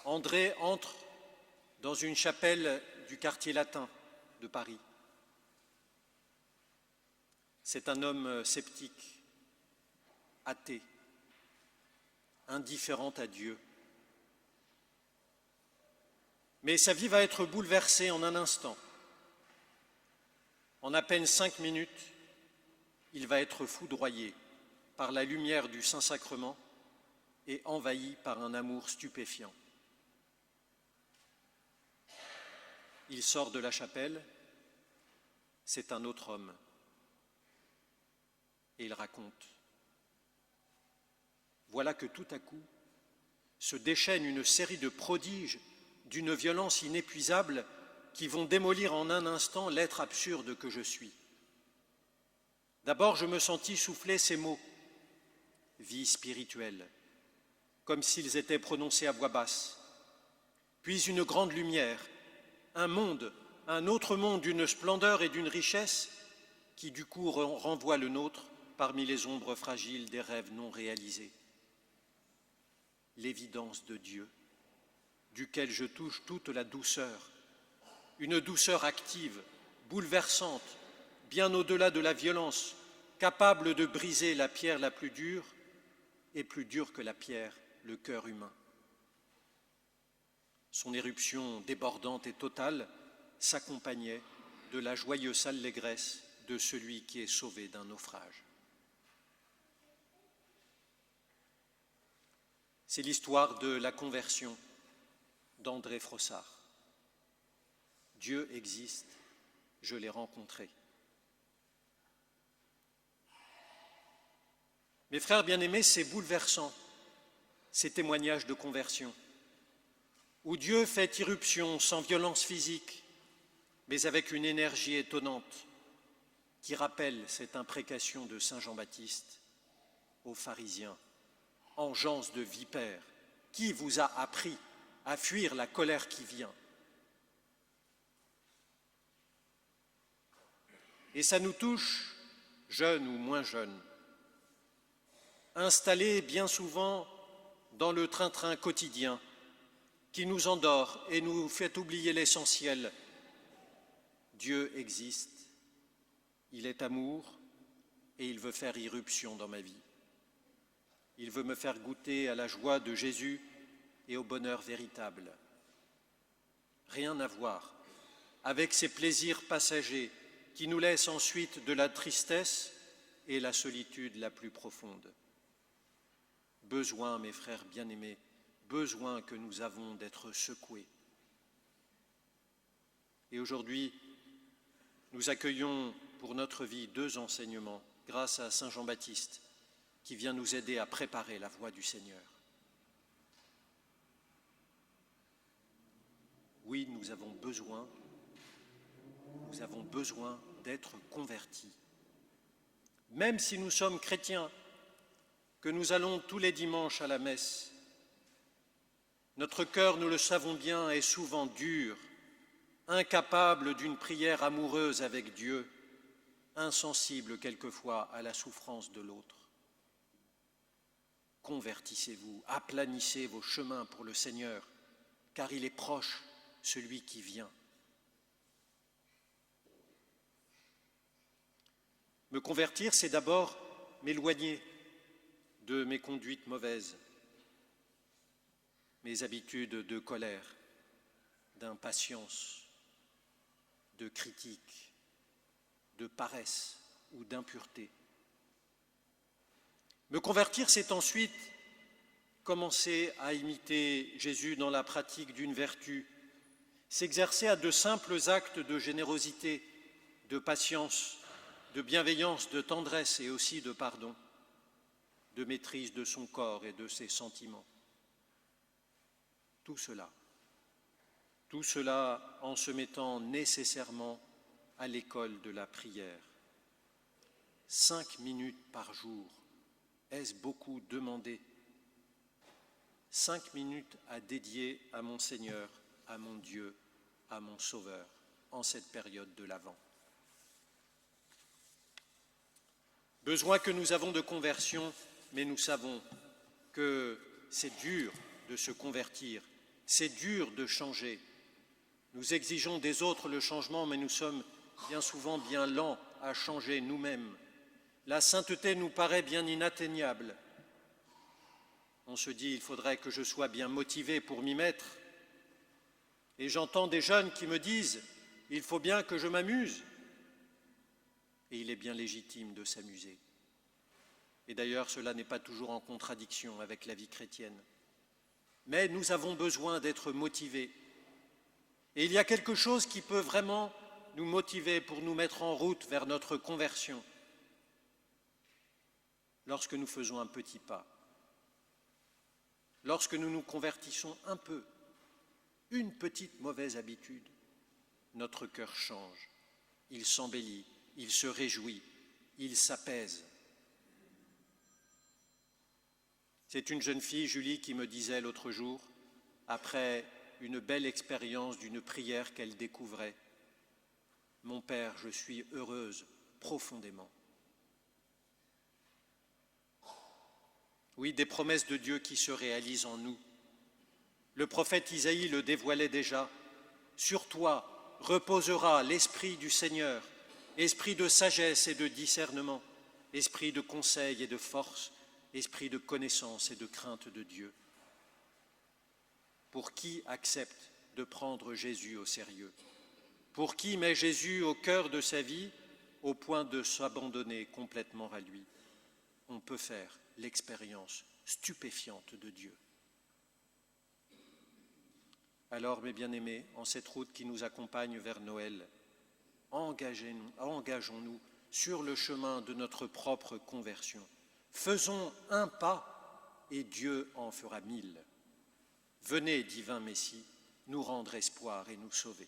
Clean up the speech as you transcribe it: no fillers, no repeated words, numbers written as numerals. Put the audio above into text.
André entre dans une chapelle du quartier latin de Paris. C'est un homme sceptique, athée, indifférent à Dieu. Mais sa vie va être bouleversée en un instant. En à peine 5 minutes, il va être foudroyé par la lumière du Saint-Sacrement et envahi par un amour stupéfiant. Il sort de la chapelle, c'est un autre homme, et il raconte. Voilà que tout à coup se déchaîne une série de prodiges d'une violence inépuisable qui vont démolir en un instant l'être absurde que je suis. D'abord, je me sentis souffler ces mots, vie spirituelle, comme s'ils étaient prononcés à voix basse. Puis une grande lumière, un monde, un autre monde d'une splendeur et d'une richesse qui du coup renvoie le nôtre parmi les ombres fragiles des rêves non réalisés. L'évidence de Dieu, duquel je touche toute la douceur, une douceur active, bouleversante, bien au-delà de la violence, capable de briser la pierre la plus dure et plus dure que la pierre, le cœur humain. Son éruption débordante et totale s'accompagnait de la joyeuse allégresse de celui qui est sauvé d'un naufrage. C'est l'histoire de la conversion d'André Frossard. Dieu existe, je l'ai rencontré. Mes frères bien-aimés, c'est bouleversant, ces témoignages de conversion, où Dieu fait irruption sans violence physique, mais avec une énergie étonnante qui rappelle cette imprécation de saint Jean-Baptiste aux pharisiens. Engeance de vipère, qui vous a appris à fuir la colère qui vient? Et ça nous touche, jeunes ou moins jeunes, installés bien souvent dans le train-train quotidien qui nous endort et nous fait oublier l'essentiel. Dieu existe, il est amour et il veut faire irruption dans ma vie. Il veut me faire goûter à la joie de Jésus et au bonheur véritable. Rien à voir avec ces plaisirs passagers qui nous laissent ensuite de la tristesse et la solitude la plus profonde. Besoin, mes frères bien-aimés, besoin que nous avons d'être secoués. Et aujourd'hui, nous accueillons pour notre vie 2 enseignements grâce à saint Jean-Baptiste qui vient nous aider à préparer la voie du Seigneur. Oui, nous avons besoin d'être convertis. Même si nous sommes chrétiens, que nous allons tous les dimanches à la messe, notre cœur, nous le savons bien, est souvent dur, incapable d'une prière amoureuse avec Dieu, insensible quelquefois à la souffrance de l'autre. Convertissez-vous, aplanissez vos chemins pour le Seigneur, car il est proche, celui qui vient. Me convertir, c'est d'abord m'éloigner de mes conduites mauvaises, mes habitudes de colère, d'impatience, de critique, de paresse ou d'impureté. Me convertir, c'est ensuite commencer à imiter Jésus dans la pratique d'une vertu, s'exercer à de simples actes de générosité, de patience, de bienveillance, de tendresse et aussi de pardon, de maîtrise de son corps et de ses sentiments. Tout cela en se mettant nécessairement à l'école de la prière. 5 minutes par jour, est-ce beaucoup demandé? 5 minutes à dédier à mon Seigneur, à mon Dieu, à mon Sauveur, en cette période de l'Avent. Besoin que nous avons de conversion, mais nous savons que c'est dur de se convertir C'est dur de changer. Nous exigeons des autres le changement, mais nous sommes bien souvent bien lents à changer nous-mêmes. La sainteté nous paraît bien inatteignable. On se dit, il faudrait que je sois bien motivé pour m'y mettre. Et j'entends des jeunes qui me disent, il faut bien que je m'amuse. Et il est bien légitime de s'amuser. Et d'ailleurs, cela n'est pas toujours en contradiction avec la vie chrétienne. Mais nous avons besoin d'être motivés. Et il y a quelque chose qui peut vraiment nous motiver pour nous mettre en route vers notre conversion. Lorsque nous faisons un petit pas, lorsque nous nous convertissons un peu, une petite mauvaise habitude, notre cœur change, il s'embellit, il se réjouit, il s'apaise. C'est une jeune fille, Julie, qui me disait l'autre jour, après une belle expérience d'une prière qu'elle découvrait, « Mon Père, je suis heureuse profondément. » Oui, des promesses de Dieu qui se réalisent en nous. Le prophète Isaïe le dévoilait déjà. « Sur toi reposera l'Esprit du Seigneur, esprit de sagesse et de discernement, esprit de conseil et de force, esprit de connaissance et de crainte de Dieu. » Pour qui accepte de prendre Jésus au sérieux? Pour qui met Jésus au cœur de sa vie, au point de s'abandonner complètement à lui? On peut faire l'expérience stupéfiante de Dieu. Alors, mes bien-aimés, en cette route qui nous accompagne vers Noël, engageons-nous sur le chemin de notre propre conversion. Faisons un pas et Dieu en fera 1000. Venez, divin Messie, nous rendre espoir et nous sauver.